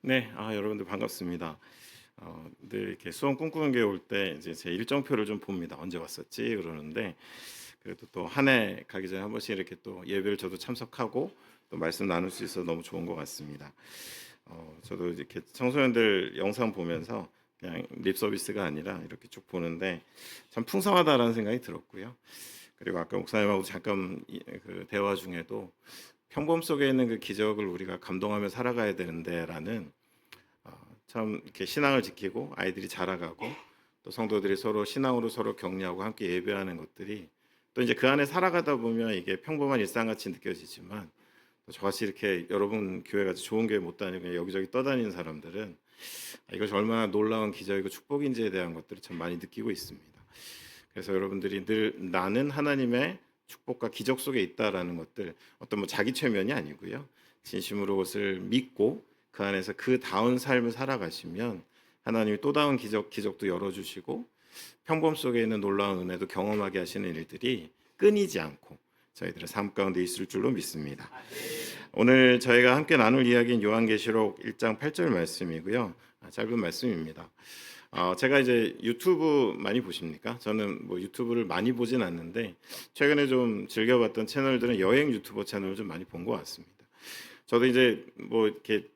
네. 여러분들 반갑습니다. 늘 이렇게 수험 꿈꾸는 게 올 때 이제 제 일정표를 좀 봅니다. '언제 왔었지?' 그러는데 그래도 또 한 해 가기 전에 한 번씩 이렇게 또 예배를 저도 참석하고 또 말씀 나눌 수 있어서 너무 좋은 것 같습니다. 저도 이렇게 청소년들 영상 보면서 그냥 립 서비스가 아니라 이렇게 쭉 보는데 '참 풍성하다.'라는 생각이 들었고요. 그리고 아까 목사님하고 잠깐 그 대화 중에도 '평범 속에 있는 그 기적을 우리가 감동하며 살아가야 되는데.'라는 참 이렇게 신앙을 지키고 아이들이 자라가고 또 성도들이 서로 신앙으로 서로 격려하고 함께 예배하는 것들이 또 이제 그 안에 살아가다 보면 이게 평범한 일상같이 느껴지지만 또 저같이 이렇게 여러분 교회같이 좋은 교회 못 다니고 그냥 여기저기 떠다니는 사람들은 이것이 얼마나 놀라운 기적이고 축복인지에 대한 것들을 참 많이 느끼고 있습니다. 그래서 여러분들이 늘 나는 하나님의 축복과 기적 속에 있다라는 것들 어떤 뭐 자기 최면이 아니고요. 진심으로 그것을 믿고 그 안에서 그다운 삶을 살아가시면 하나님이 또 다른 기적도 열어주시고 평범 속에 있는 놀라운 은혜도 경험하게 하시는 일들이 끊이지 않고 저희들의 삶 가운데 있을 줄로 믿습니다. 오늘 저희가 함께 나눌 이야기는 요한계시록 1장 8절 말씀이고요. 짧은 말씀입니다. 제가 이제 유튜브 많이 보십니까? 저는 뭐 유튜브를 많이 보진 않는데 최근에 좀 즐겨봤던 채널들은 여행 유튜버 채널을 좀 많이 본 것 같습니다. 저도 이제 뭐 이렇게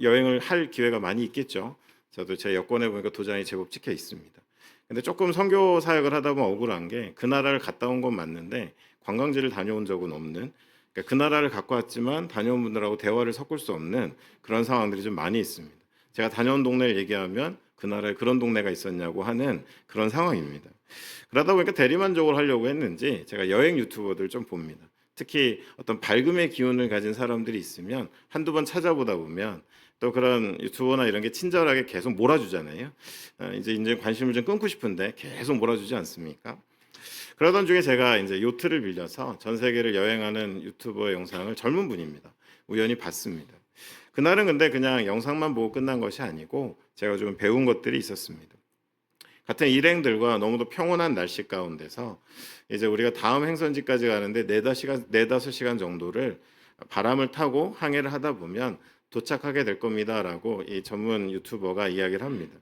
여행을 할 기회가 많이 있겠죠. 저도 제 여권에 보니까 도장이 제법 찍혀 있습니다. 근데 조금 선교 사역을 하다 보면 억울한 게 그 나라를 갔다 온 건 맞는데 관광지를 다녀온 적은 없는, 그러니까 그 나라를 갖고 왔지만 다녀온 분들하고 대화를 섞을 수 없는 그런 상황들이 좀 많이 있습니다. 제가 다녀온 동네를 얘기하면 그 나라에 그런 동네가 있었냐고 하는 그런 상황입니다. 그러다 보니까 대리만족을 하려고 했는지 제가 여행 유튜버들 좀 봅니다. 특히 어떤 밝음의 기운을 가진 사람들이 있으면 한두 번 찾아보다 보면 또 그런 유튜버나 이런 게 친절하게 계속 몰아주잖아요. 이제 관심을 좀 끊고 싶은데 계속 몰아주지 않습니까? 그러던 중에 제가 이제 요트를 빌려서 전 세계를 여행하는 유튜버 영상을 젊은 분입니다. 우연히 봤습니다. 그날은 근데 그냥 영상만 보고 끝난 것이 아니고 제가 좀 배운 것들이 있었습니다. 같은 일행들과 너무도 평온한 날씨 가운데서 이제 우리가 다음 행선지까지 가는데 네다섯 시간 정도를 바람을 타고 항해를 하다 보면 도착하게 될 겁니다라고 이 전문 유튜버가 이야기를 합니다.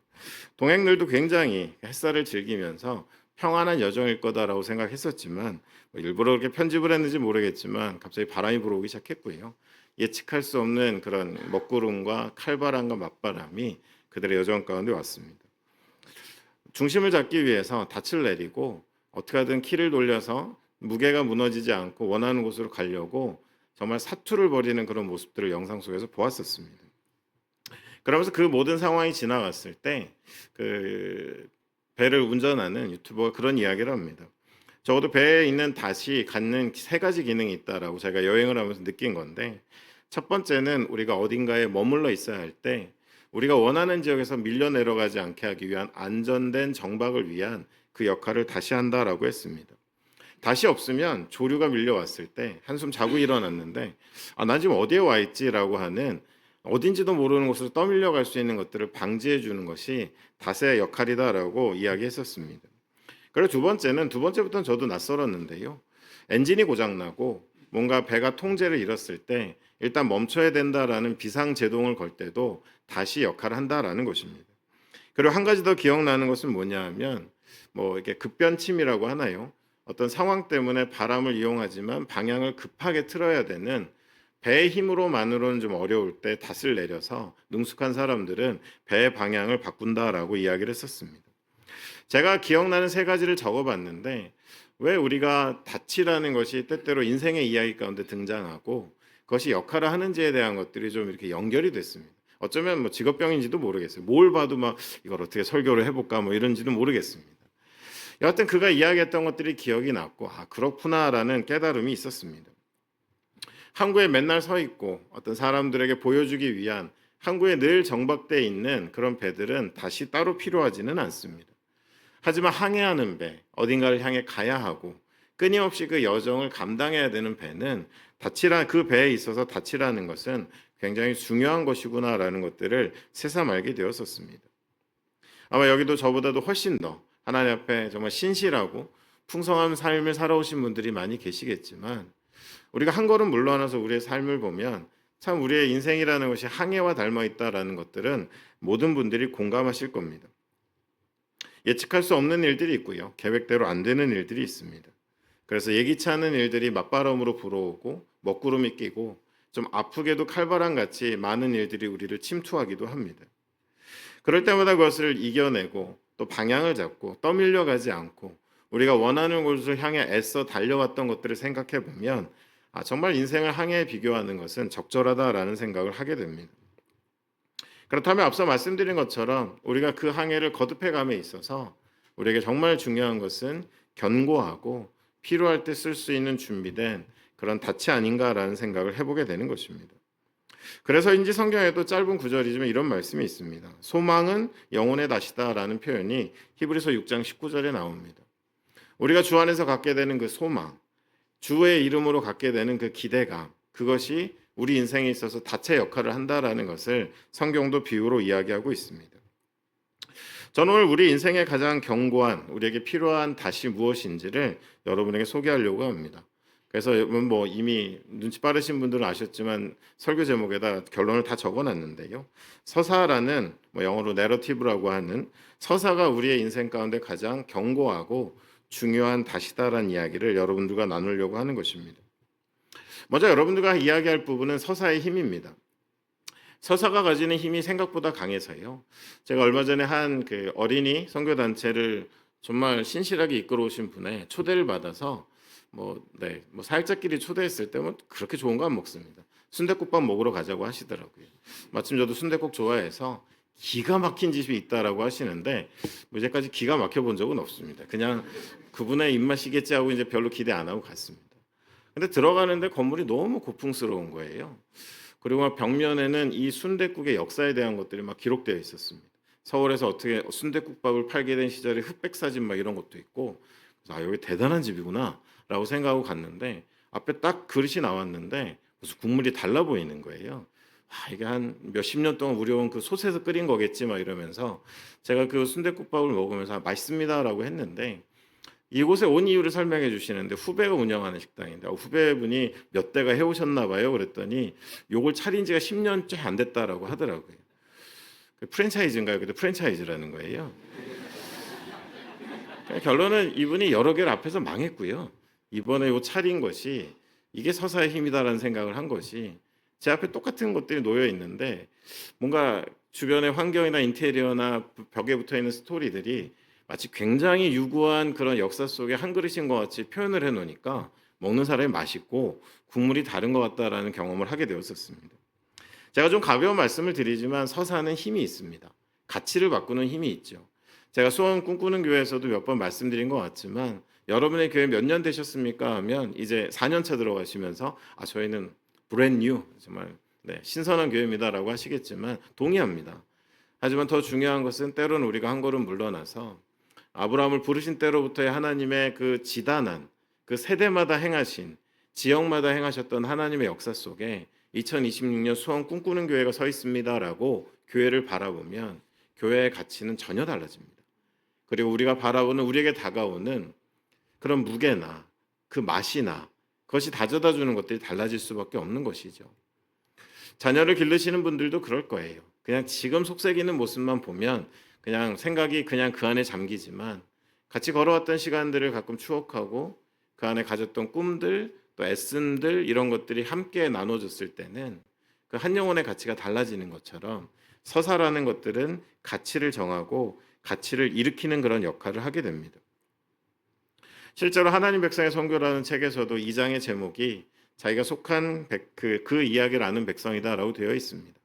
동행들도 굉장히 햇살을 즐기면서 평안한 여정일 거다라고 생각했었지만 일부러 그렇게 편집을 했는지 모르겠지만 갑자기 바람이 불어오기 시작했고요. 예측할 수 없는 그런 먹구름과 칼바람과 맞바람이 그들의 여정 가운데 왔습니다. 중심을 잡기 위해서 닻을 내리고 어떻게 하든 키를 돌려서 무게가 무너지지 않고 원하는 곳으로 가려고 정말 사투를 벌이는 그런 모습들을 영상 속에서 보았었습니다. 그러면서 그 모든 상황이 지나갔을 때 그 배를 운전하는 유튜버가 그런 이야기를 합니다. 적어도 배에 있는 닷이 갖는 세 가지 기능이 있다라고 제가 여행을 하면서 느낀 건데, 첫 번째는 우리가 어딘가에 머물러 있어야 할 때 우리가 원하는 지역에서 밀려 내려가지 않게 하기 위한 안전된 정박을 위한 그 역할을 다시 한다라고 했습니다. 다시 없으면 조류가 밀려왔을 때 한숨 자고 일어났는데 난 지금 어디에 와 있지라고 하는 어딘지도 모르는 곳으로 떠밀려 갈 수 있는 것들을 방지해 주는 것이 닷의 역할이다라고 이야기했었습니다. 그리고 두 번째부터는 저도 낯설었는데요. 엔진이 고장 나고 뭔가 배가 통제를 잃었을 때 일단 멈춰야 된다라는 비상 제동을 걸 때도 다시 역할을 한다라는 것입니다. 그리고 한 가지 더 기억나는 것은 뭐냐 하면 뭐 이게 급변침이라고 하나요? 어떤 상황 때문에 바람을 이용하지만 방향을 급하게 틀어야 되는 배의 힘으로만으로는 좀 어려울 때 닷을 내려서 능숙한 사람들은 배의 방향을 바꾼다라고 이야기를 했었습니다. 제가 기억나는 세 가지를 적어봤는데 왜 우리가 닻이라는 것이 때때로 인생의 이야기 가운데 등장하고 그것이 역할을 하는지에 대한 것들이 좀 이렇게 연결이 됐습니다. 어쩌면 뭐 직업병인지도 모르겠어요. 뭘 봐도 막 이걸 어떻게 설교를 해볼까 뭐 이런지도 모르겠습니다. 여하튼 그가 이야기했던 것들이 기억이 났고 그렇구나라는 깨달음이 있었습니다. 항구에 맨날 서 있고 어떤 사람들에게 보여주기 위한 항구에 늘 정박돼 있는 그런 배들은 다시 따로 필요하지는 않습니다. 하지만 항해하는 배, 어딘가를 향해 가야 하고 끊임없이 그 여정을 감당해야 되는 배는 그 배에 있어서 닻이라는 것은 굉장히 중요한 것이구나라는 것들을 새삼 알게 되었었습니다. 아마 여기도 저보다도 훨씬 더 하나님 앞에 정말 신실하고 풍성한 삶을 살아오신 분들이 많이 계시겠지만 우리가 한 걸음 물러나서 우리의 삶을 보면 참 우리의 인생이라는 것이 항해와 닮아 있다라는 것들은 모든 분들이 공감하실 겁니다. 예측할 수 없는 일들이 있고요. 계획대로 안 되는 일들이 있습니다. 그래서 예기치 않은 일들이 맞바람으로 불어오고 먹구름이 끼고 좀 아프게도 칼바람 같이 많은 일들이 우리를 침투하기도 합니다. 그럴 때마다 그것을 이겨내고 또 방향을 잡고 떠밀려 가지 않고 우리가 원하는 곳을 향해 애써 달려왔던 것들을 생각해 보면 정말 인생을 항해에 비교하는 것은 적절하다라는 생각을 하게 됩니다. 그렇다면 앞서 말씀드린 것처럼 우리가 그 항해를 거듭해 감에 있어서 우리에게 정말 중요한 것은 견고하고 필요할 때 쓸 수 있는 준비된 그런 닻이 아닌가라는 생각을 해보게 되는 것입니다. 그래서인지 성경에도 짧은 구절이지만 이런 말씀이 있습니다. 소망은 영혼의 낫이다라는 표현이 히브리서 6장 19절에 나옵니다. 우리가 주 안에서 갖게 되는 그 소망, 주의 이름으로 갖게 되는 그 기대감, 그것이 우리 인생에 있어서 닻의 역할을 한다라는 것을 성경도 비유로 이야기하고 있습니다. 저는 오늘 우리 인생의 가장 견고한 우리에게 필요한 닻이 무엇인지를 여러분에게 소개하려고 합니다. 그래서 뭐 이미 눈치 빠르신 분들은 아셨지만 설교 제목에다 결론을 다 적어놨는데요. 서사라는 영어로 내러티브라고 하는 서사가 우리의 인생 가운데 가장 견고하고 중요한 닻이다라는 이야기를 여러분들과 나누려고 하는 것입니다. 먼저 여러분들과 이야기할 부분은 서사의 힘입니다. 서사가 가지는 힘이 생각보다 강해서요. 제가 얼마 전에 한 그 어린이 선교 단체를 정말 신실하게 이끌어 오신 분의 초대를 받아서 사역자끼리 초대했을 때 그렇게 좋은 거 안 먹습니다. 순댓국밥 먹으러 가자고 하시더라고요. 마침 저도 순댓국 좋아해서 기가 막힌 집이 있다라고 하시는데 이제까지 기가 막혀 본 적은 없습니다. 그냥 그분의 입맛이겠지 하고 이제 별로 기대 안 하고 갔습니다. 근데 들어가는데 건물이 너무 고풍스러운 거예요. 그리고 막 벽면에는 이 순댓국의 역사에 대한 것들이 막 기록되어 있었습니다. 서울에서 어떻게 순댓국밥을 팔게 된 시절의 흑백 사진 막 이런 것도 있고, 그래서 여기 대단한 집이구나라고 생각하고 갔는데 앞에 딱 그릇이 나왔는데 무슨 국물이 달라 보이는 거예요. 이게 한 몇십 년 동안 우려온 그 솥에서 끓인 거겠지 막 이러면서 제가 그 순댓국밥을 먹으면서 맛있습니다라고 했는데 이곳에 온 이유를 설명해 주시는데 후배가 운영하는 식당인데 후배분이 몇 대가 해오셨나 봐요. 그랬더니 요걸 차린 지가 10년 째 안 됐다라고 하더라고요. 프랜차이즈인가요? 그때 프랜차이즈라는 거예요. 결론은 이분이 여러 개를 앞에서 망했고요. 이번에 요 차린 것이 이게 서사의 힘이다라는 생각을 한 것이 제 앞에 똑같은 것들이 놓여 있는데 뭔가 주변의 환경이나 인테리어나 벽에 붙어 있는 스토리들이 마치 굉장히 유구한 그런 역사 속의 한 그릇인 것 같이 표현을 해놓으니까 먹는 사람이 맛있고 국물이 다른 것 같다라는 경험을 하게 되었었습니다. 제가 좀 가벼운 말씀을 드리지만 서사는 힘이 있습니다. 가치를 바꾸는 힘이 있죠. 제가 소원 꿈꾸는 교회에서도 몇 번 말씀드린 것 같지만 여러분의 교회 몇 년 되셨습니까? 하면 이제 4년 차 들어가시면서 저희는 brand new, 정말 신선한 교회입니다라고 하시겠지만 동의합니다. 하지만 더 중요한 것은 때로는 우리가 한 걸음 물러나서 아브라함을 부르신 때로부터의 하나님의 그 지단한 그 세대마다 행하신 지역마다 행하셨던 하나님의 역사 속에 2026년 수원 꿈꾸는 교회가 서 있습니다라고 교회를 바라보면 교회의 가치는 전혀 달라집니다. 그리고 우리가 바라보는 우리에게 다가오는 그런 무게나 그 맛이나 그것이 다져다 주는 것들이 달라질 수밖에 없는 것이죠. 자녀를 기르시는 분들도 그럴 거예요. 그냥 지금 속삭이는 모습만 보면 그냥 생각이 그냥 그 안에 잠기지만 같이 걸어왔던 시간들을 가끔 추억하고 그 안에 가졌던 꿈들 또 애씀들 이런 것들이 함께 나눠졌을 때는 그 한 영혼의 가치가 달라지는 것처럼 서사라는 것들은 가치를 정하고 가치를 일으키는 그런 역할을 하게 됩니다. 실제로 하나님 백성의 선교라는 책에서도 2장의 제목이 자기가 속한 그 이야기를 아는 백성이다라고 되어 있습니다.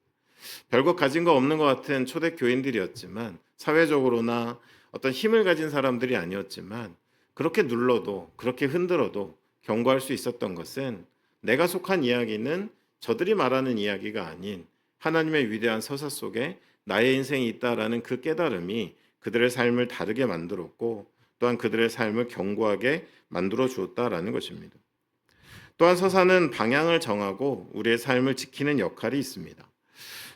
별것 가진 거 없는 것 같은 초대 교인들이었지만 사회적으로나 어떤 힘을 가진 사람들이 아니었지만 그렇게 눌러도 그렇게 흔들어도 경고할 수 있었던 것은 내가 속한 이야기는 저들이 말하는 이야기가 아닌 하나님의 위대한 서사 속에 나의 인생이 있다라는 그 깨달음이 그들의 삶을 다르게 만들었고 또한 그들의 삶을 견고하게 만들어 주었다라는 것입니다. 또한 서사는 방향을 정하고 우리의 삶을 지키는 역할이 있습니다.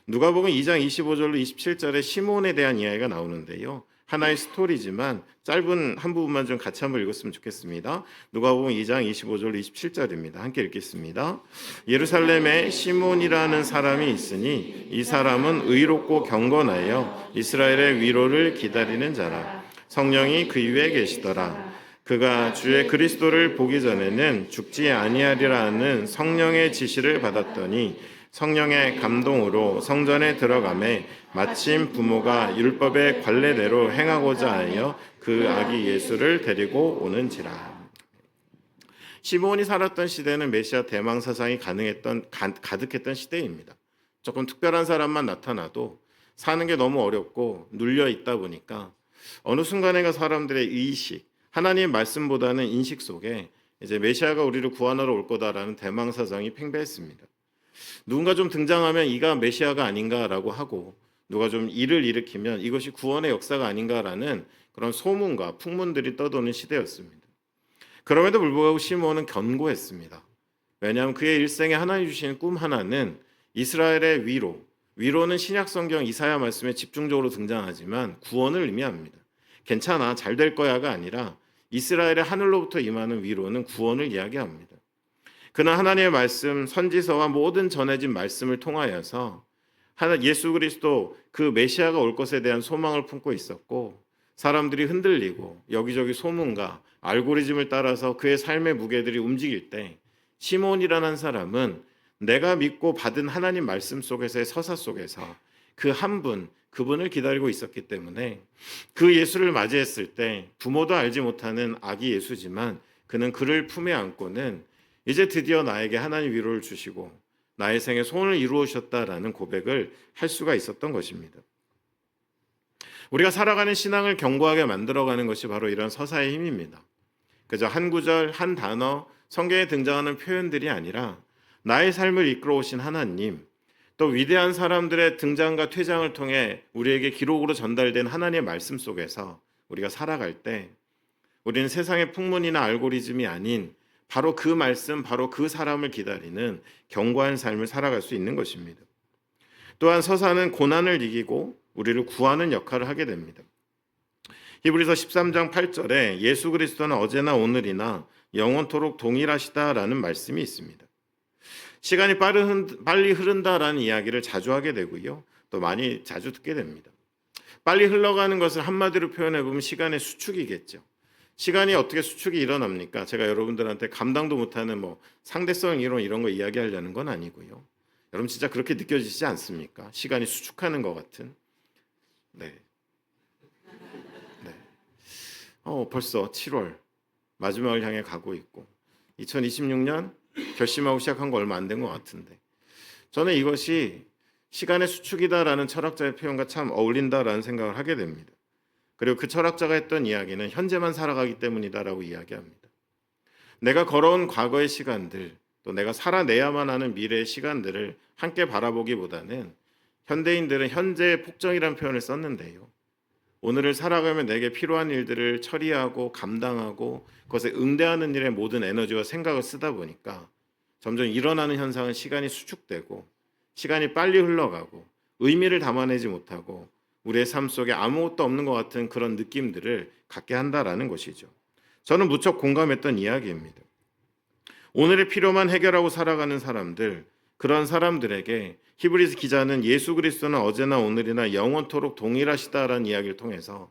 누가복음 2장 25절로 27절에 시몬에 대한 이야기가 나오는데요. 하나의 스토리지만 짧은 한 부분만 좀 같이 한번 읽었으면 좋겠습니다. 누가복음 2장 25절 27절입니다. 함께 읽겠습니다. 예루살렘에 시몬이라는 사람이 있으니 이 사람은 의롭고 경건하여 이스라엘의 위로를 기다리는 자라. 성령이 그 위에 계시더라. 그가 주의 그리스도를 보기 전에는 죽지 아니하리라는 성령의 지시를 받았더니 성령의 감동으로 성전에 들어가매 마침 부모가 율법의 관례대로 행하고자 하여 그 아기 예수를 데리고 오는지라. 시므온이 살았던 시대는 메시아 대망 사상이 가득했던 시대입니다. 조금 특별한 사람만 나타나도 사는 게 너무 어렵고 눌려 있다 보니까 어느 순간에가 사람들의 의식, 하나님의 말씀보다는 인식 속에 이제 메시아가 우리를 구원하러 올 거다라는 대망 사상이 팽배했습니다. 누군가 좀 등장하면 이가 메시아가 아닌가라고 하고 누가 좀 일을 일으키면 이것이 구원의 역사가 아닌가라는 그런 소문과 풍문들이 떠도는 시대였습니다. 그럼에도 불구하고 시므온은 견고했습니다. 왜냐하면 그의 일생에 하나님 주신 꿈 하나는 이스라엘의 위로는 신약 성경 이사야 말씀에 집중적으로 등장하지만 구원을 의미합니다. 괜찮아, 잘 될 거야가 아니라 이스라엘의 하늘로부터 임하는 위로는 구원을 이야기합니다. 그는 하나님의 말씀, 선지서와 모든 전해진 말씀을 통하여서 예수 그리스도 그 메시아가 올 것에 대한 소망을 품고 있었고 사람들이 흔들리고 여기저기 소문과 알고리즘을 따라서 그의 삶의 무게들이 움직일 때 시몬이라는 사람은 내가 믿고 받은 하나님 말씀 속에서의 서사 속에서 그 한 분, 그분을 기다리고 있었기 때문에 그 예수를 맞이했을 때 부모도 알지 못하는 아기 예수지만 그는 그를 품에 안고는 이제 드디어 나에게 하나님 위로를 주시고 나의 생에 소원을 이루어주셨다라는 고백을 할 수가 있었던 것입니다. 우리가 살아가는 신앙을 견고하게 만들어가는 것이 바로 이런 서사의 힘입니다. 그저 한 구절, 한 단어, 성경에 등장하는 표현들이 아니라 나의 삶을 이끌어 오신 하나님, 또 위대한 사람들의 등장과 퇴장을 통해 우리에게 기록으로 전달된 하나님의 말씀 속에서 우리가 살아갈 때 우리는 세상의 풍문이나 알고리즘이 아닌 바로 그 말씀, 바로 그 사람을 기다리는 견고한 삶을 살아갈 수 있는 것입니다. 또한 서사는 고난을 이기고 우리를 구하는 역할을 하게 됩니다. 히브리서 13장 8절에 예수 그리스도는 어제나 오늘이나 영원토록 동일하시다라는 말씀이 있습니다. 시간이 빨리 흐른다라는 이야기를 자주 하게 되고요. 또 많이 자주 듣게 됩니다. 빨리 흘러가는 것을 한마디로 표현해 보면 시간의 수축이겠죠. 시간이 어떻게 수축이 일어납니까? 제가 여러분들한테 감당도 못하는 상대성 이론 이런 거 이야기하려는 건 아니고요. 여러분 진짜 그렇게 느껴지지 않습니까? 시간이 수축하는 것 같은. 네. 벌써 7월 마지막을 향해 가고 있고 2026년 결심하고 시작한 거 얼마 안 된 것 같은데 저는 이것이 시간의 수축이다라는 철학자의 표현과 참 어울린다라는 생각을 하게 됩니다. 그리고 그 철학자가 했던 이야기는 현재만 살아가기 때문이다라고 이야기합니다. 내가 걸어온 과거의 시간들, 또 내가 살아내야만 하는 미래의 시간들을 함께 바라보기보다는 현대인들은 현재의 폭정이라는 표현을 썼는데요. 오늘을 살아가며 내게 필요한 일들을 처리하고 감당하고 그것에 응대하는 일에 모든 에너지와 생각을 쓰다 보니까 점점 일어나는 현상은 시간이 수축되고 시간이 빨리 흘러가고 의미를 담아내지 못하고 우리의 삶 속에 아무것도 없는 것 같은 그런 느낌들을 갖게 한다라는 것이죠. 저는 무척 공감했던 이야기입니다. 오늘의 필요만 해결하고 살아가는 사람들, 그런 사람들에게 히브리서 기자는 예수 그리스도는 어제나 오늘이나 영원토록 동일하시다라는 이야기를 통해서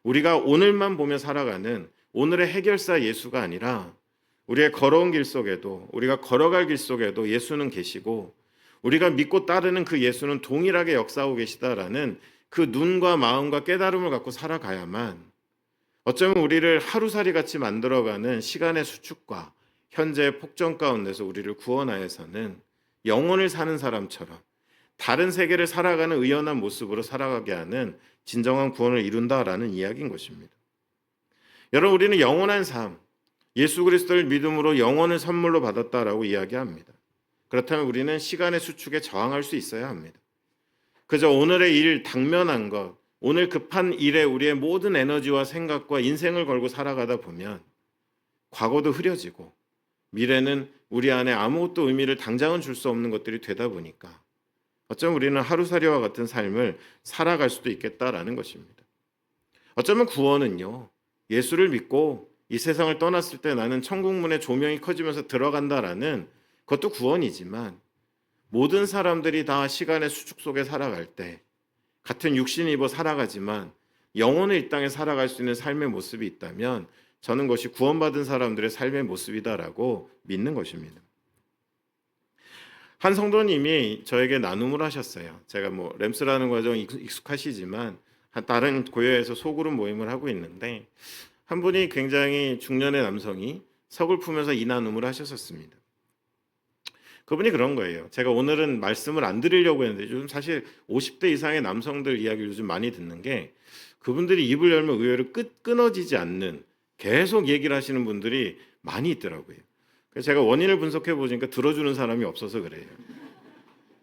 우리가 오늘만 보며 살아가는 오늘의 해결사 예수가 아니라 우리의 걸어온 길 속에도 우리가 걸어갈 길 속에도 예수는 계시고 우리가 믿고 따르는 그 예수는 동일하게 역사하고 계시다라는 그 눈과 마음과 깨달음을 갖고 살아가야만 어쩌면 우리를 하루살이 같이 만들어가는 시간의 수축과 현재의 폭정 가운데서 우리를 구원하여서는 영혼을 사는 사람처럼 다른 세계를 살아가는 의연한 모습으로 살아가게 하는 진정한 구원을 이룬다라는 이야기인 것입니다. 여러분, 우리는 영원한 삶, 예수 그리스도를 믿음으로 영혼을 선물로 받았다라고 이야기합니다. 그렇다면 우리는 시간의 수축에 저항할 수 있어야 합니다. 그저 오늘의 일, 당면한 것, 오늘 급한 일에 우리의 모든 에너지와 생각과 인생을 걸고 살아가다 보면 과거도 흐려지고 미래는 우리 안에 아무것도 의미를 당장은 줄 수 없는 것들이 되다 보니까 어쩌면 우리는 하루살이와 같은 삶을 살아갈 수도 있겠다라는 것입니다. 어쩌면 구원은요, 예수를 믿고 이 세상을 떠났을 때 나는 천국문의 조명이 커지면서 들어간다라는 그것도 구원이지만, 모든 사람들이 다 시간의 수축 속에 살아갈 때 같은 육신 입어 살아가지만 영혼을 이 땅에 살아갈 수 있는 삶의 모습이 있다면 저는 그것이 구원받은 사람들의 삶의 모습이다라고 믿는 것입니다. 한 성도님이 저에게 나눔을 하셨어요. 제가 뭐 램스라는 과정 익숙하시지만 다른 교회에서 소그룹 모임을 하고 있는데, 한 분이 굉장히 중년의 남성이 서글프면서 이 나눔을 하셨었습니다. 그분이 그런 거예요. 제가 오늘은 말씀을 안 드리려고 했는데, 요즘 사실 50대 이상의 남성들 이야기를 요즘 많이 듣는 게, 그분들이 입을 열면 의외로 끊어지지 않는 계속 얘기를 하시는 분들이 많이 있더라고요. 그래서 제가 원인을 분석해 보니까 들어주는 사람이 없어서 그래요.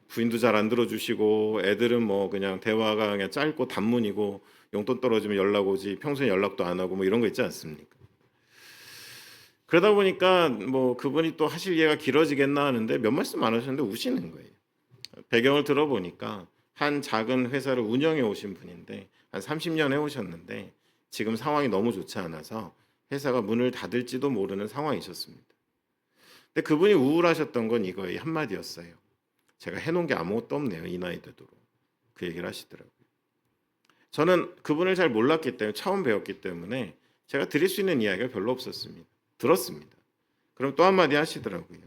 부인도 잘 안 들어주시고, 애들은 뭐 그냥 대화가 그냥 짧고 단문이고, 용돈 떨어지면 연락 오지 평소에 연락도 안 하고 뭐 이런 거 있지 않습니까? 그러다 보니까 뭐 그분이 또 하실 얘기가 길어지겠나 하는데 몇 말씀 안 하셨는데 우시는 거예요. 배경을 들어보니까 한 작은 회사를 운영해 오신 분인데 한 30년 해 오셨는데 지금 상황이 너무 좋지 않아서 회사가 문을 닫을지도 모르는 상황이셨습니다. 근데 그분이 우울하셨던 건 이거예요. 한마디였어요. 제가 해놓은 게 아무것도 없네요. 이 나이 되도록. 그 얘기를 하시더라고요. 저는 그분을 잘 몰랐기 때문에, 처음 배웠기 때문에 제가 드릴 수 있는 이야기가 별로 없었습니다. 들었습니다. 그럼 또 한마디 하시더라고요.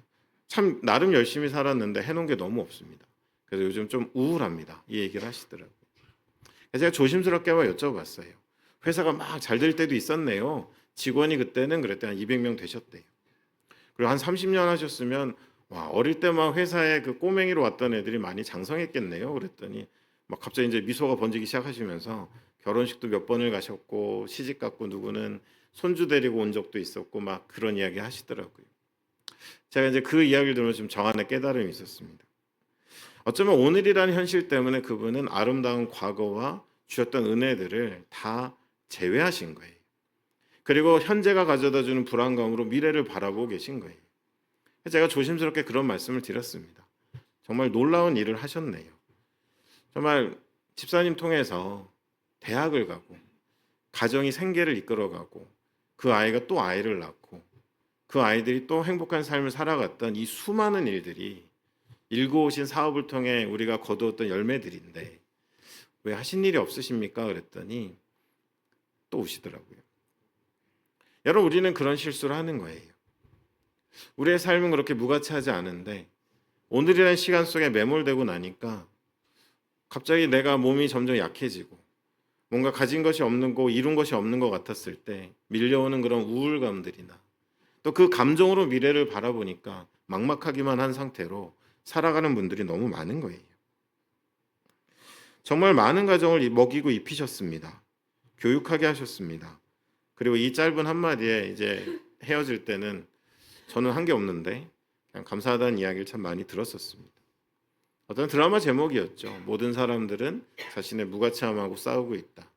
참 나름 열심히 살았는데 해놓은 게 너무 없습니다. 그래서 요즘 좀 우울합니다. 이 얘기를 하시더라고요. 그래서 제가 조심스럽게 한번 여쭤봤어요. 회사가 막 잘 될 때도 있었네요. 직원이 그때는 그랬대 한 200명 되셨대요. 그리고 한 30년 하셨으면 와, 어릴 때만 회사에 그 꼬맹이로 왔던 애들이 많이 장성했겠네요. 그랬더니 막 갑자기 이제 미소가 번지기 시작하시면서 결혼식도 몇 번을 가셨고 시집 갔고 누구는 손주 데리고 온 적도 있었고 막 그런 이야기 하시더라고요. 제가 이제 그 이야기를 들으면서 좀 저 안에 깨달음이 있었습니다. 어쩌면 오늘이라는 현실 때문에 그분은 아름다운 과거와 주셨던 은혜들을 다 제외하신 거예요. 그리고 현재가 가져다주는 불안감으로 미래를 바라보고 계신 거예요. 제가 조심스럽게 그런 말씀을 드렸습니다. 정말 놀라운 일을 하셨네요. 정말 집사님 통해서 대학을 가고 가정이 생계를 이끌어가고 그 아이가 또 아이를 낳고 그 아이들이 또 행복한 삶을 살아갔던 이 수많은 일들이 일궈오신 사업을 통해 우리가 거두었던 열매들인데 왜 하신 일이 없으십니까? 그랬더니 또 우시더라고요. 여러분, 우리는 그런 실수를 하는 거예요. 우리의 삶은 그렇게 무가치하지 않은데 오늘이라는 시간 속에 매몰되고 나니까 갑자기 내가 몸이 점점 약해지고 뭔가 가진 것이 없는 거, 이룬 것이 없는 것 같았을 때 밀려오는 그런 우울감들이나 또 그 감정으로 미래를 바라보니까 막막하기만 한 상태로 살아가는 분들이 너무 많은 거예요. 정말 많은 가정을 먹이고 입히셨습니다. 교육하게 하셨습니다. 그리고 이 짧은 한마디에 이제 헤어질 때는 저는 한 게 없는데 그냥 감사하다는 이야기를 참 많이 들었었습니다. 어떤 드라마 제목이었죠. 모든 사람들은 자신의 무가치함하고 싸우고 있다.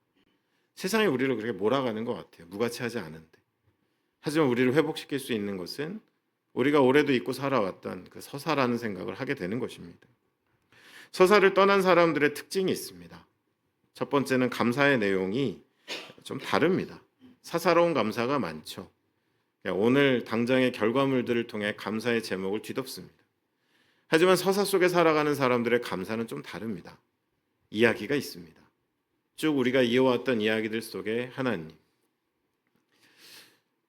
세상이 우리를 그렇게 몰아가는 것 같아요. 무가치하지 않은데. 하지만 우리를 회복시킬 수 있는 것은 우리가 올해도 잊고 살아왔던 그 서사라는 생각을 하게 되는 것입니다. 서사를 떠난 사람들의 특징이 있습니다. 첫 번째는 감사의 내용이 좀 다릅니다. 사사로운 감사가 많죠. 오늘 당장의 결과물들을 통해 감사의 제목을 뒤덮습니다. 하지만 서사 속에 살아가는 사람들의 감사는 좀 다릅니다. 이야기가 있습니다. 쭉 우리가 이어왔던 이야기들 속에 하나님.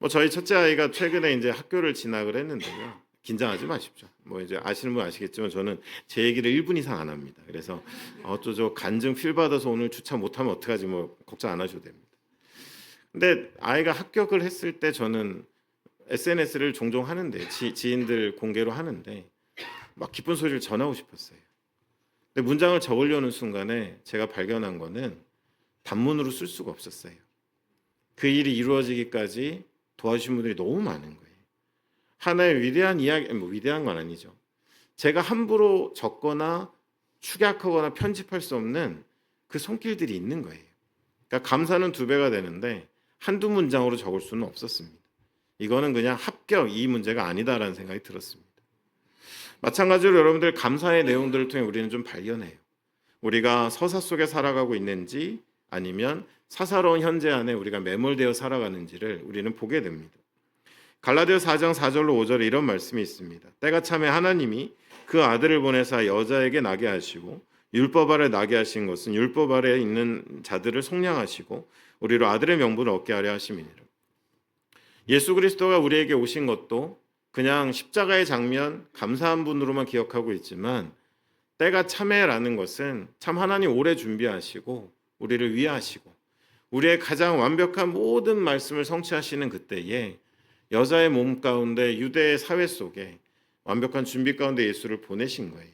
저희 첫째 아이가 최근에 이제 학교를 진학을 했는데요. 긴장하지 마십시오. 이제 아시는 분 아시겠지만 저는 제 얘기를 1분 이상 안 합니다. 그래서 저 간증 필 받아서 오늘 주차 못하면 어떡하지 걱정 안 하셔도 됩니다. 근데 아이가 합격을 했을 때 저는 SNS를 종종 하는데 지인들 공개로 하는데 막 기쁜 소리를 전하고 싶었어요. 근데 문장을 적으려는 순간에 제가 발견한 거는 단문으로 쓸 수가 없었어요. 그 일이 이루어지기까지 도와주신 분들이 너무 많은 거예요. 하나의 위대한 이야기, 위대한 건 아니죠. 제가 함부로 적거나 축약하거나 편집할 수 없는 그 손길들이 있는 거예요. 그러니까 감사는 2배가 되는데 한두 문장으로 적을 수는 없었습니다. 이거는 그냥 합격 이 문제가 아니다라는 생각이 들었습니다. 마찬가지로 여러분들 감사의 내용들을 통해 우리는 좀 발견해요. 우리가 서사 속에 살아가고 있는지 아니면 사사로운 현재 안에 우리가 매몰되어 살아가는지를 우리는 보게 됩니다. 갈라디아 4장 4절로 5절에 이런 말씀이 있습니다. 때가 참에 하나님이 그 아들을 보내사 여자에게 나게 하시고 율법 아래 나게 하신 것은 율법 아래 있는 자들을 속량하시고 우리로 아들의 명분을 얻게 하려 하심이니라. 예수 그리스도가 우리에게 오신 것도 그냥 십자가의 장면 감사한 분으로만 기억하고 있지만 때가 참에라는 것은 참 하나님 오래 준비하시고 우리를 위하시고 우리의 가장 완벽한 모든 말씀을 성취하시는 그때에 여자의 몸 가운데 유대의 사회 속에 완벽한 준비 가운데 예수를 보내신 거예요.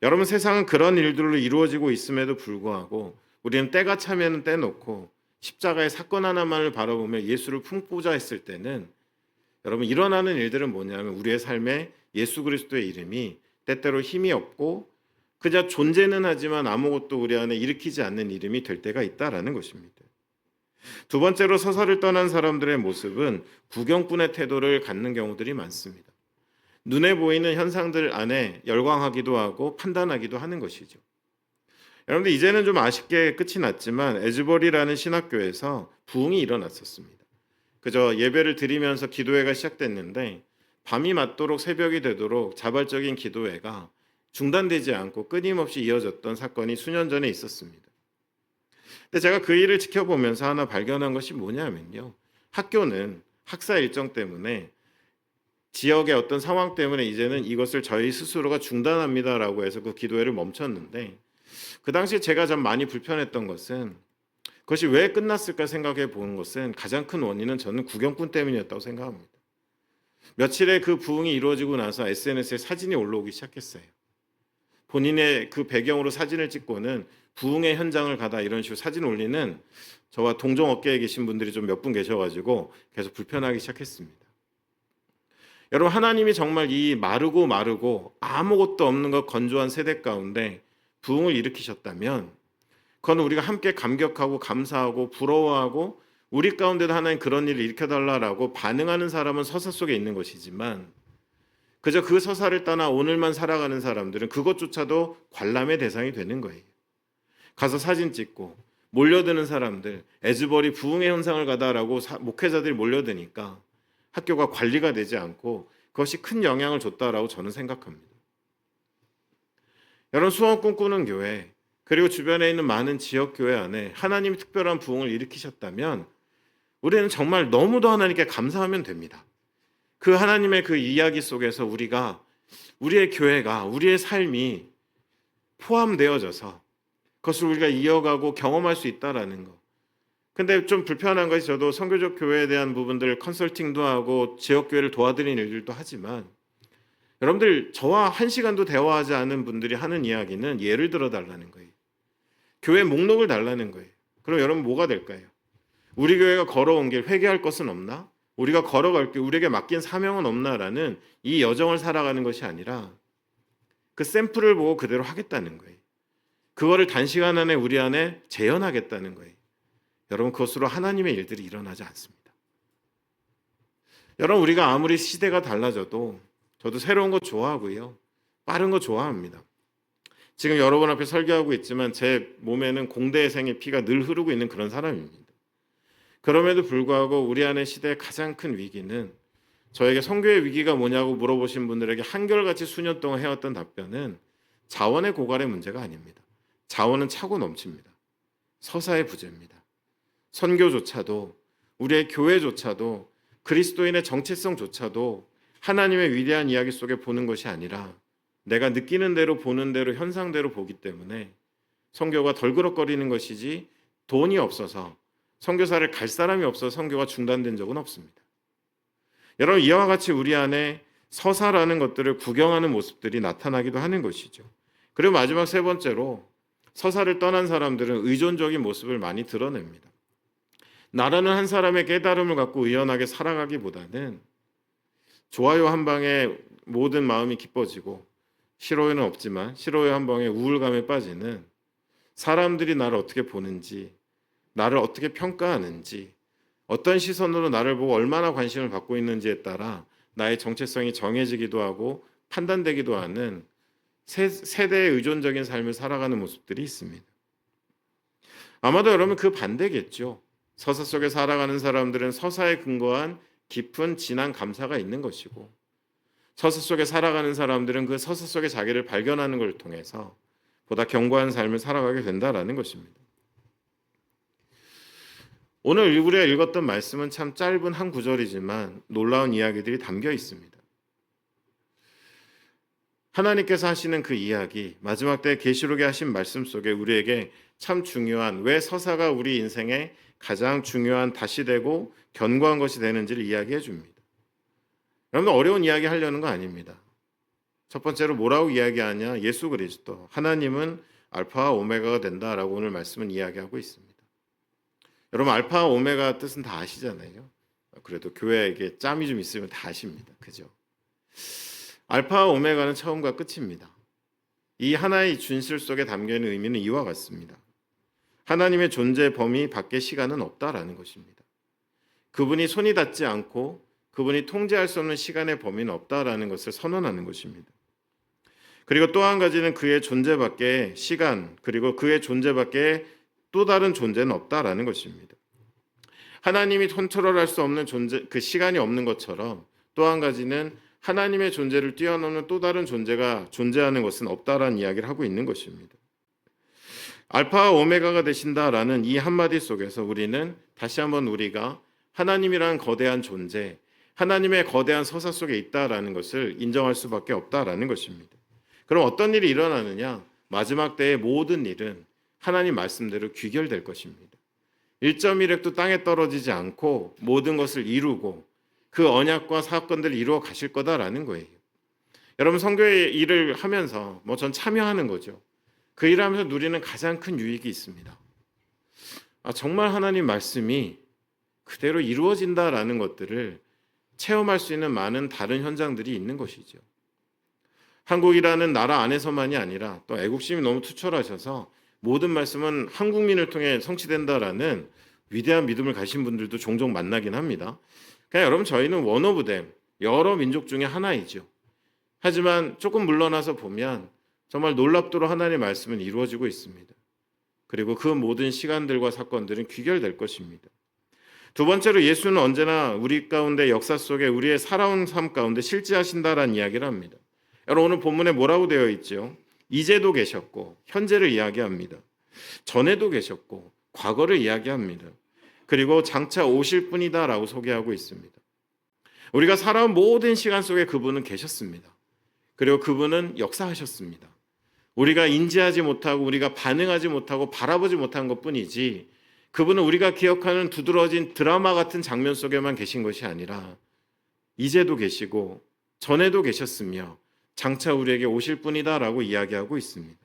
여러분, 세상은 그런 일들로 이루어지고 있음에도 불구하고 우리는 때가 차면 떼놓고 십자가의 사건 하나만을 바라보며 예수를 품고자 했을 때는 여러분, 일어나는 일들은 뭐냐면 우리의 삶에 예수 그리스도의 이름이 때때로 힘이 없고 그저 존재는 하지만 아무것도 우리 안에 일으키지 않는 이름이 될 때가 있다라는 것입니다. 두 번째로 서사를 떠난 사람들의 모습은 구경꾼의 태도를 갖는 경우들이 많습니다. 눈에 보이는 현상들 안에 열광하기도 하고 판단하기도 하는 것이죠. 여러분들, 이제는 좀 아쉽게 끝이 났지만 에즈벌이라는 신학교에서 부흥이 일어났었습니다. 그저 예배를 드리면서 기도회가 시작됐는데 밤이 맞도록 새벽이 되도록 자발적인 기도회가 중단되지 않고 끊임없이 이어졌던 사건이 수년 전에 있었습니다. 근데 제가 그 일을 지켜보면서 하나 발견한 것이 뭐냐면요. 학교는 학사 일정 때문에 지역의 어떤 상황 때문에 이제는 이것을 저희 스스로가 중단합니다라고 해서 그 기도회를 멈췄는데 그 당시에 제가 좀 많이 불편했던 것은 그것이 왜 끝났을까 생각해 보는 것은 가장 큰 원인은 저는 구경꾼 때문이었다고 생각합니다. 며칠에 그 부흥이 이루어지고 나서 SNS에 사진이 올라오기 시작했어요. 본인의 그 배경으로 사진을 찍고는 부흥의 현장을 가다 이런 식으로 사진 올리는 저와 동종 업계에 계신 분들이 좀 몇 분 계셔가지고 계속 불편하기 시작했습니다. 여러분, 하나님이 정말 이 마르고 아무것도 없는 것 건조한 세대 가운데 부흥을 일으키셨다면 그건 우리가 함께 감격하고 감사하고 부러워하고 우리 가운데도 하나님 그런 일을 일으켜달라고 반응하는 사람은 서사 속에 있는 것이지만 그저 그 서사를 떠나 오늘만 살아가는 사람들은 그것조차도 관람의 대상이 되는 거예요. 가서 사진 찍고 몰려드는 사람들, 에즈벌이 부흥의 현상을 가다라고 목회자들이 몰려드니까 학교가 관리가 되지 않고 그것이 큰 영향을 줬다라고 저는 생각합니다. 여러분, 소원 꿈꾸는 교회 그리고 주변에 있는 많은 지역 교회 안에 하나님이 특별한 부흥을 일으키셨다면 우리는 정말 너무도 하나님께 감사하면 됩니다. 그 하나님의 그 이야기 속에서 우리의 교회가 우리의 삶이 포함되어져서 그것을 우리가 이어가고 경험할 수 있다라는 것. 근데 좀 불편한 것이 저도 선교적 교회에 대한 부분들 컨설팅도 하고 지역 교회를 도와드리는 일들도 하지만 여러분들, 저와 한 시간도 대화하지 않은 분들이 하는 이야기는 예를 들어 달라는 거예요. 교회 목록을 달라는 거예요. 그럼 여러분 뭐가 될까요? 우리 교회가 걸어온 길 회개할 것은 없나? 우리가 걸어갈 길 우리에게 맡긴 사명은 없나라는 이 여정을 살아가는 것이 아니라 그 샘플을 보고 그대로 하겠다는 거예요. 그거를 단시간 안에 우리 안에 재현하겠다는 거예요. 여러분, 그것으로 하나님의 일들이 일어나지 않습니다. 여러분, 우리가 아무리 시대가 달라져도 저도 새로운 거 좋아하고요. 빠른 거 좋아합니다. 지금 여러분 앞에 설교하고 있지만 제 몸에는 공대생의 피가 늘 흐르고 있는 그런 사람입니다. 그럼에도 불구하고 우리 안의 시대의 가장 큰 위기는 저에게 선교의 위기가 뭐냐고 물어보신 분들에게 한결같이 수년 동안 해왔던 답변은 자원의 고갈의 문제가 아닙니다. 자원은 차고 넘칩니다. 서사의 부재입니다. 선교조차도 우리의 교회조차도 그리스도인의 정체성조차도 하나님의 위대한 이야기 속에 보는 것이 아니라 내가 느끼는 대로 보는 대로 현상대로 보기 때문에 선교가 덜그럭거리는 것이지 돈이 없어서 선교사를 갈 사람이 없어서 선교가 중단된 적은 없습니다. 여러분, 이와 같이 우리 안에 서사라는 것들을 구경하는 모습들이 나타나기도 하는 것이죠. 그리고 마지막 세 번째로 서사를 떠난 사람들은 의존적인 모습을 많이 드러냅니다. 나라는 한 사람의 깨달음을 갖고 의연하게 살아가기보다는 좋아요 한 방에 모든 마음이 기뻐지고 싫어요는 없지만 싫어요 한 방에 우울감에 빠지는 사람들이 나를 어떻게 보는지, 나를 어떻게 평가하는지, 어떤 시선으로 나를 보고 얼마나 관심을 받고 있는지에 따라 나의 정체성이 정해지기도 하고 판단되기도 하는 세대의 의존적인 삶을 살아가는 모습들이 있습니다. 아마도 여러분 그 반대겠죠. 서사 속에 살아가는 사람들은 서사에 근거한 깊은 진한 감사가 있는 것이고, 서사 속에 살아가는 사람들은 그 서사 속에 자기를 발견하는 걸 통해서 보다 견고한 삶을 살아가게 된다라는 것입니다. 오늘 우리가 읽었던 말씀은 참 짧은 한 구절이지만 놀라운 이야기들이 담겨 있습니다. 하나님께서 하시는 그 이야기, 마지막 때 계시록에 하신 말씀 속에 우리에게 참 중요한, 왜 서사가 우리 인생에 가장 중요한 다시 되고 견고한 것이 되는지를 이야기해 줍니다. 여러분, 어려운 이야기 하려는 거 아닙니다. 첫 번째로 뭐라고 이야기하냐? 예수 그리스도, 하나님은 알파와 오메가가 된다라고 오늘 말씀은 이야기하고 있습니다. 여러분, 알파와 오메가 뜻은 다 아시잖아요. 그래도 교회에게 짬이 좀 있으면 다 아십니다. 그죠? 알파와 오메가는 처음과 끝입니다. 이 하나의 준실 속에 담겨있는 의미는 이와 같습니다. 하나님의 존재 범위 밖의 시간은 없다라는 것입니다. 그분이 손이 닿지 않고 그분이 통제할 수 없는 시간의 범위는 없다라는 것을 선언하는 것입니다. 그리고 또 한 가지는 그의 존재 밖에 시간, 그리고 그의 존재 밖에 또 다른 존재는 없다라는 것입니다. 하나님이 컨트롤할 수 없는 존재, 그 시간이 없는 것처럼 또 한 가지는 하나님의 존재를 뛰어넘는 또 다른 존재가 존재하는 것은 없다라는 이야기를 하고 있는 것입니다. 알파와 오메가가 되신다라는 이 한마디 속에서 우리는 다시 한번 우리가 하나님이라는 거대한 존재, 하나님의 거대한 서사 속에 있다라는 것을 인정할 수밖에 없다라는 것입니다. 그럼 어떤 일이 일어나느냐? 마지막 때의 모든 일은 하나님 말씀대로 귀결될 것입니다. 1.1획도 땅에 떨어지지 않고 모든 것을 이루고 그 언약과 사건들을 이루어 가실 거다라는 거예요. 여러분, 선교의 일을 하면서 전 참여하는 거죠. 그 일을 하면서 누리는 가장 큰 유익이 있습니다. 정말 하나님 말씀이 그대로 이루어진다라는 것들을 체험할 수 있는 많은 다른 현장들이 있는 것이죠. 한국이라는 나라 안에서만이 아니라 또 애국심이 너무 투철하셔서 모든 말씀은 한국민을 통해 성취된다라는 위대한 믿음을 가진 분들도 종종 만나긴 합니다. 그냥 여러분, 저희는 원 오브 댐, 여러 민족 중에 하나이죠. 하지만 조금 물러나서 보면 정말 놀랍도록 하나님의 말씀은 이루어지고 있습니다. 그리고 그 모든 시간들과 사건들은 귀결될 것입니다. 두 번째로 예수는 언제나 우리 가운데 역사 속에 우리의 살아온 삶 가운데 실제하신다라는 이야기를 합니다. 여러분, 오늘 본문에 뭐라고 되어 있죠? 이제도 계셨고 현재를 이야기합니다. 전에도 계셨고 과거를 이야기합니다. 그리고 장차 오실 분이다라고 소개하고 있습니다. 우리가 살아온 모든 시간 속에 그분은 계셨습니다. 그리고 그분은 역사하셨습니다. 우리가 인지하지 못하고 우리가 반응하지 못하고 바라보지 못한 것뿐이지, 그분은 우리가 기억하는 두드러진 드라마 같은 장면 속에만 계신 것이 아니라 이제도 계시고 전에도 계셨으며 장차 우리에게 오실 분이다라고 이야기하고 있습니다.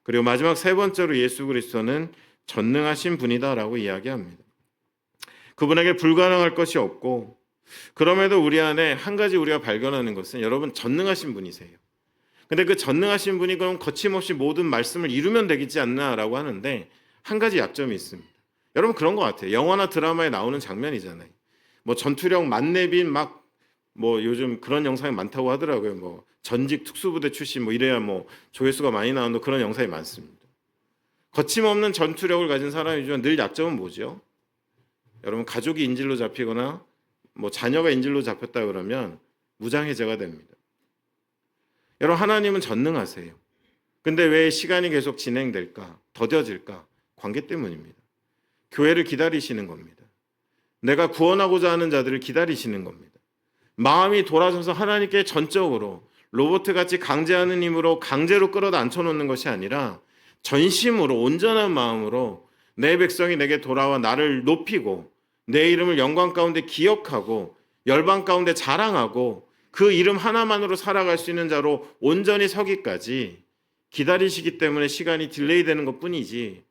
그리고 마지막 세 번째로 예수 그리스도는 전능하신 분이다라고 이야기합니다. 그분에게 불가능할 것이 없고, 그럼에도 우리 안에 한 가지 우리가 발견하는 것은 여러분, 전능하신 분이세요. 근데 그 전능하신 분이 그럼 거침없이 모든 말씀을 이루면 되겠지 않나라고 하는데 한 가지 약점이 있습니다. 여러분, 그런 것 같아요. 영화나 드라마에 나오는 장면이잖아요. 전투력 만렙인 요즘 그런 영상이 많다고 하더라고요. 전직 특수부대 출신 이래야 조회수가 많이 나오는 그런 영상이 많습니다. 거침없는 전투력을 가진 사람이지만 늘 약점은 뭐죠? 여러분, 가족이 인질로 잡히거나 자녀가 인질로 잡혔다 그러면 무장해제가 됩니다. 여러분, 하나님은 전능하세요. 근데 왜 시간이 계속 진행될까? 더뎌질까? 관계 때문입니다. 교회를 기다리시는 겁니다. 내가 구원하고자 하는 자들을 기다리시는 겁니다. 마음이 돌아서서 하나님께 전적으로 로봇같이 강제하는 힘으로 강제로 끌어다 앉혀놓는 것이 아니라 전심으로 온전한 마음으로 내 백성이 내게 돌아와 나를 높이고 내 이름을 영광 가운데 기억하고 열방 가운데 자랑하고 그 이름 하나만으로 살아갈 수 있는 자로 온전히 서기까지 기다리시기 때문에 시간이 딜레이 되는 것뿐이지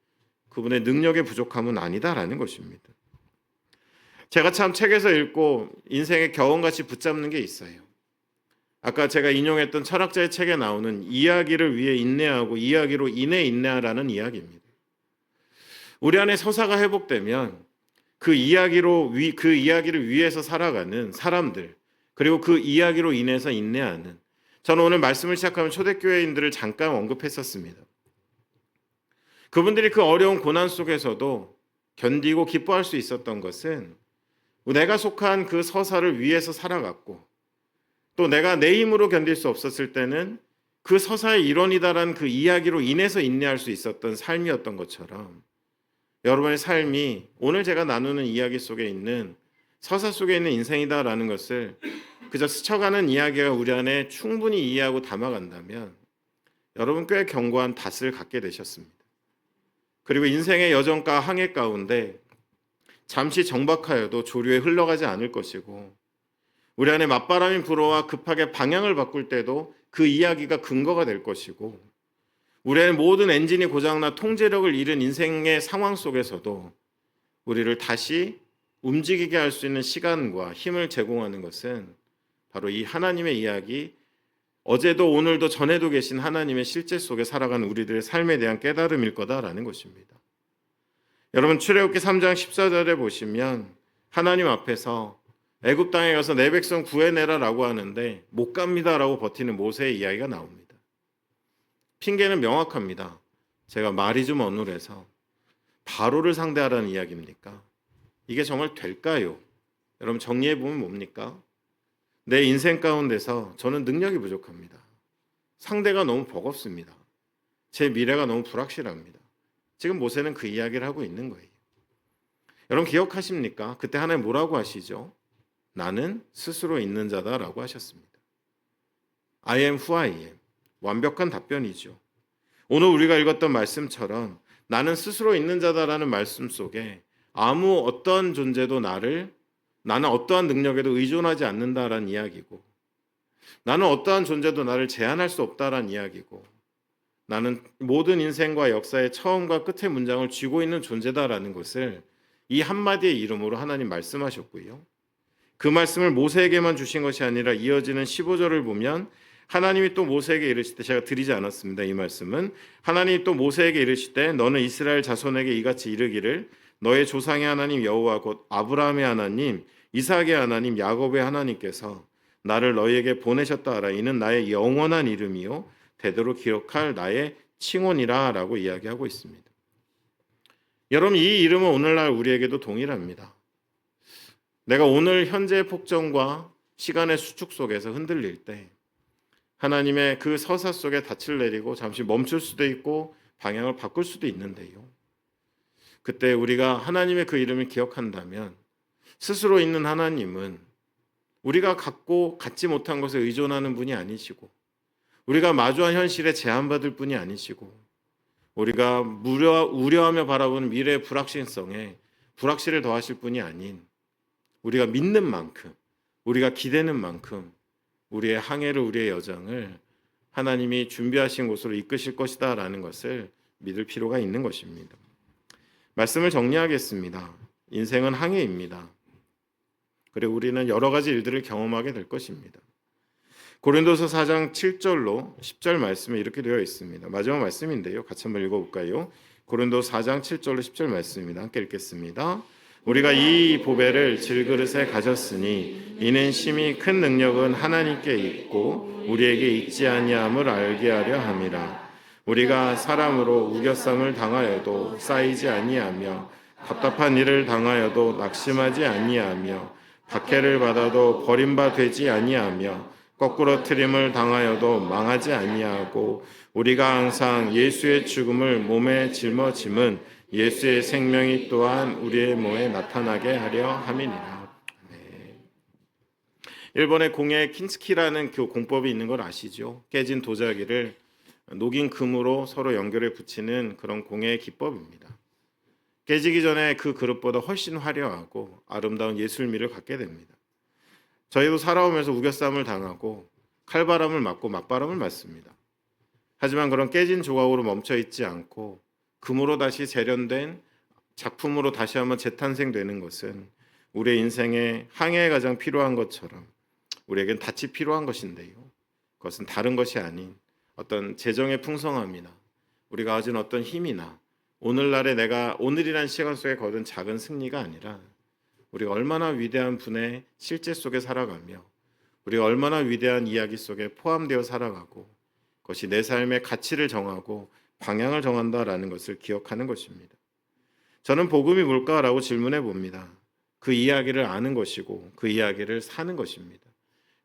그분의 능력의 부족함은 아니다라는 것입니다. 제가 참 책에서 읽고 인생의 교훈같이 붙잡는 게 있어요. 아까 제가 인용했던 철학자의 책에 나오는 이야기를 위해 인내하고 이야기로 인해 인내하라는 이야기입니다. 우리 안에 서사가 회복되면 그 이야기를 위해서 살아가는 사람들, 그리고 그 이야기로 인해서 인내하는, 저는 오늘 말씀을 시작하면 초대교회인들을 잠깐 언급했었습니다. 그분들이 그 어려운 고난 속에서도 견디고 기뻐할 수 있었던 것은 내가 속한 그 서사를 위해서 살아갔고, 또 내가 내 힘으로 견딜 수 없었을 때는 그 서사의 일원이다라는 그 이야기로 인해서 인내할 수 있었던 삶이었던 것처럼, 여러분의 삶이 오늘 제가 나누는 이야기 속에 있는 서사 속에 있는 인생이다라는 것을 그저 스쳐가는 이야기가 우리 안에 충분히 이해하고 담아간다면 여러분 꽤 견고한 닷을 갖게 되셨습니다. 그리고 인생의 여정과 항해 가운데 잠시 정박하여도 조류에 흘러가지 않을 것이고, 우리 안에 맞바람이 불어와 급하게 방향을 바꿀 때도 그 이야기가 근거가 될 것이고, 우리 안에 모든 엔진이 고장나 통제력을 잃은 인생의 상황 속에서도 우리를 다시 움직이게 할 수 있는 시간과 힘을 제공하는 것은 바로 이 하나님의 이야기, 어제도 오늘도 전에도 계신 하나님의 실제 속에 살아가는 우리들의 삶에 대한 깨달음일 거다라는 것입니다. 여러분, 출애굽기 3장 14절에 보시면 하나님 앞에서 애굽 땅에 가서 내 백성 구해내라라고 하는데 못 갑니다라고 버티는 모세의 이야기가 나옵니다. 핑계는 명확합니다. 제가 말이 좀 어눌해서. 바로를 상대하라는 이야기입니까? 이게 정말 될까요? 여러분, 정리해 보면 뭡니까? 내 인생 가운데서 저는 능력이 부족합니다. 상대가 너무 버겁습니다. 제 미래가 너무 불확실합니다. 지금 모세는 그 이야기를 하고 있는 거예요. 여러분, 기억하십니까? 그때 하나님 뭐라고 하시죠? 나는 스스로 있는 자다라고 하셨습니다. I am who I am. 완벽한 답변이죠. 오늘 우리가 읽었던 말씀처럼 나는 스스로 있는 자다라는 말씀 속에 아무 어떠한 존재도 나는 어떠한 능력에도 의존하지 않는다라는 이야기고, 나는 어떠한 존재도 나를 제한할 수 없다라는 이야기고, 나는 모든 인생과 역사의 처음과 끝의 문장을 쥐고 있는 존재다라는 것을 이 한마디의 이름으로 하나님 말씀하셨고요. 그 말씀을 모세에게만 주신 것이 아니라 이어지는 15절을 보면 하나님이 또 모세에게 이르실 때, 제가 드리지 않았습니다. 이 말씀은 하나님이 또 모세에게 이르실 때 너는 이스라엘 자손에게 이같이 이르기를 너의 조상의 하나님 여호와 곧 아브라함의 하나님 이삭의 하나님 야곱의 하나님께서 나를 너희에게 보내셨다 하라. 이는 나의 영원한 이름이요 대대로 기억할 나의 칭혼이라 라고 이야기하고 있습니다. 여러분, 이 이름은 오늘날 우리에게도 동일합니다. 내가 오늘 현재의 폭정과 시간의 수축 속에서 흔들릴 때 하나님의 그 서사 속에 닻을 내리고 잠시 멈출 수도 있고 방향을 바꿀 수도 있는데요. 그때 우리가 하나님의 그 이름을 기억한다면 스스로 있는 하나님은 우리가 갖지 못한 것에 의존하는 분이 아니시고, 우리가 마주한 현실에 제한받을 분이 아니시고, 우리가 우려하며 바라보는 미래의 불확실성에 불확실을 더하실 분이 아닌, 우리가 믿는 만큼, 우리가 기대는 만큼 우리의 항해를, 우리의 여정을 하나님이 준비하신 곳으로 이끄실 것이다 라는 것을 믿을 필요가 있는 것입니다. 말씀을 정리하겠습니다. 인생은 항해입니다. 그리고 우리는 여러 가지 일들을 경험하게 될 것입니다. 고린도서 4장 7절로 10절 말씀에 이렇게 되어 있습니다. 마지막 말씀인데요. 같이 한번 읽어볼까요? 고린도서 4장 7절로 10절 말씀입니다. 함께 읽겠습니다. 우리가 이 보배를 질그릇에 가졌으니 이는 심히 큰 능력은 하나님께 있고 우리에게 있지 아니함을 알게 하려 함이라. 우리가 사람으로 우겨쌈을 당하여도 쌓이지 아니하며 답답한 일을 당하여도 낙심하지 아니하며 박해를 받아도 버림받지 아니하며 거꾸로 트림을 당하여도 망하지 아니하고 우리가 항상 예수의 죽음을 몸에 짊어짐은 예수의 생명이 또한 우리의 몸에 나타나게 하려 함이니라. 네. 일본의 공예 킨스키라는 그 공법이 있는 걸 아시죠? 깨진 도자기를 녹인 금으로 서로 연결해 붙이는 그런 공예의 기법입니다. 깨지기 전에 그 그릇보다 훨씬 화려하고 아름다운 예술미를 갖게 됩니다. 저희도 살아오면서 우겨쌈을 당하고 칼바람을 맞고 맞바람을 맞습니다. 하지만 그런 깨진 조각으로 멈춰 있지 않고 금으로 다시 재련된 작품으로 다시 한번 재탄생되는 것은 우리의 인생의 항해에 가장 필요한 것처럼 우리에겐 닻이 필요한 것인데요. 그것은 다른 것이 아닌 어떤 재정의 풍성함이나 우리가 가진 어떤 힘이나 오늘날에 내가 오늘이란 시간 속에 거둔 작은 승리가 아니라 우리가 얼마나 위대한 분의 실제 속에 살아가며 우리가 얼마나 위대한 이야기 속에 포함되어 살아가고 그것이 내 삶의 가치를 정하고 방향을 정한다라는 것을 기억하는 것입니다. 저는 복음이 뭘까라고 질문해 봅니다. 그 이야기를 아는 것이고 그 이야기를 사는 것입니다.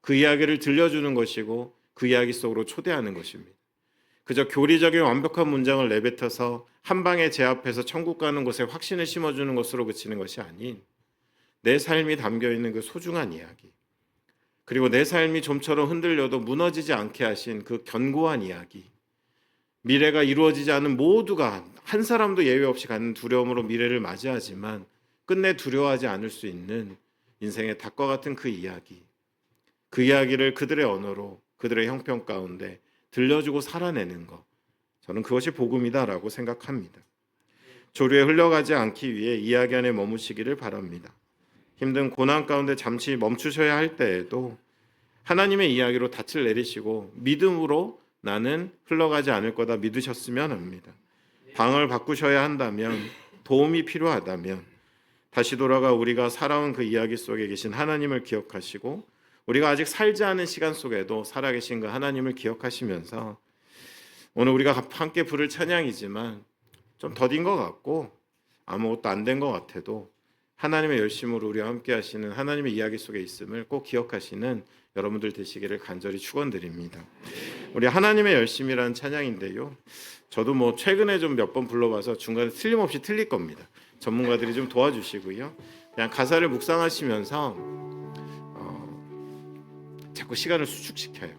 그 이야기를 들려주는 것이고 그 이야기 속으로 초대하는 것입니다. 그저 교리적인 완벽한 문장을 내뱉어서 한 방에 제 앞에서 천국 가는 곳에 확신을 심어주는 것으로 그치는 것이 아닌 내 삶이 담겨있는 그 소중한 이야기, 그리고 내 삶이 좀처럼 흔들려도 무너지지 않게 하신 그 견고한 이야기, 미래가 이루어지지 않은 모두가 한 사람도 예외 없이 갖는 두려움으로 미래를 맞이하지만 끝내 두려워하지 않을 수 있는 인생의 닭과 같은 그 이야기, 그 이야기를 그들의 언어로 그들의 형편 가운데 들려주고 살아내는 것, 저는 그것이 복음이다라고 생각합니다. 조류에 흘러가지 않기 위해 이야기 안에 머무시기를 바랍니다. 힘든 고난 가운데 잠시 멈추셔야 할 때에도 하나님의 이야기로 닻을 내리시고 믿음으로 나는 흘러가지 않을 거다 믿으셨으면 합니다. 방을 바꾸셔야 한다면, 도움이 필요하다면 다시 돌아가 우리가 살아온 그 이야기 속에 계신 하나님을 기억하시고 우리가 아직 살지 않은 시간 속에도 살아계신 그 하나님을 기억하시면서 오늘 우리가 함께 부를 찬양이지만 좀 더딘 것 같고 아무것도 안 된 것 같아도 하나님의 열심으로 우리와 함께 하시는 하나님의 이야기 속에 있음을 꼭 기억하시는 여러분들 되시기를 간절히 축원드립니다. 우리 하나님의 열심이라는 찬양인데요. 저도 뭐 최근에 좀 몇 번 불러봐서 중간에 틀림없이 틀릴 겁니다. 전문가들이 좀 도와주시고요. 그냥 가사를 묵상하시면서 자꾸 시간을 수축시켜요.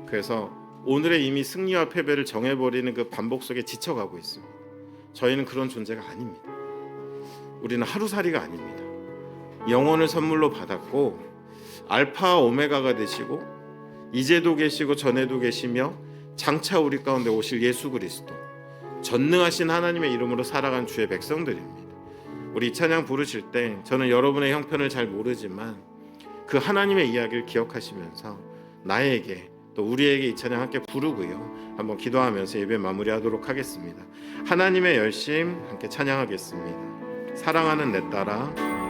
그래서 오늘의 이미 승리와 패배를 정해버리는 그 반복 속에 지쳐가고 있습니다. 저희는 그런 존재가 아닙니다. 우리는 하루살이가 아닙니다. 영혼을 선물로 받았고 알파와 오메가가 되시고 이제도 계시고 전에도 계시며 장차 우리 가운데 오실 예수 그리스도, 전능하신 하나님의 이름으로 살아간 주의 백성들입니다. 우리 이 찬양 부르실 때 저는 여러분의 형편을 잘 모르지만 그 하나님의 이야기를 기억하시면서 나에게 또 우리에게 이 찬양 함께 부르고요. 한번 기도하면서 예배 마무리하도록 하겠습니다. 하나님의 열심 함께 찬양하겠습니다. 사랑하는 내 딸아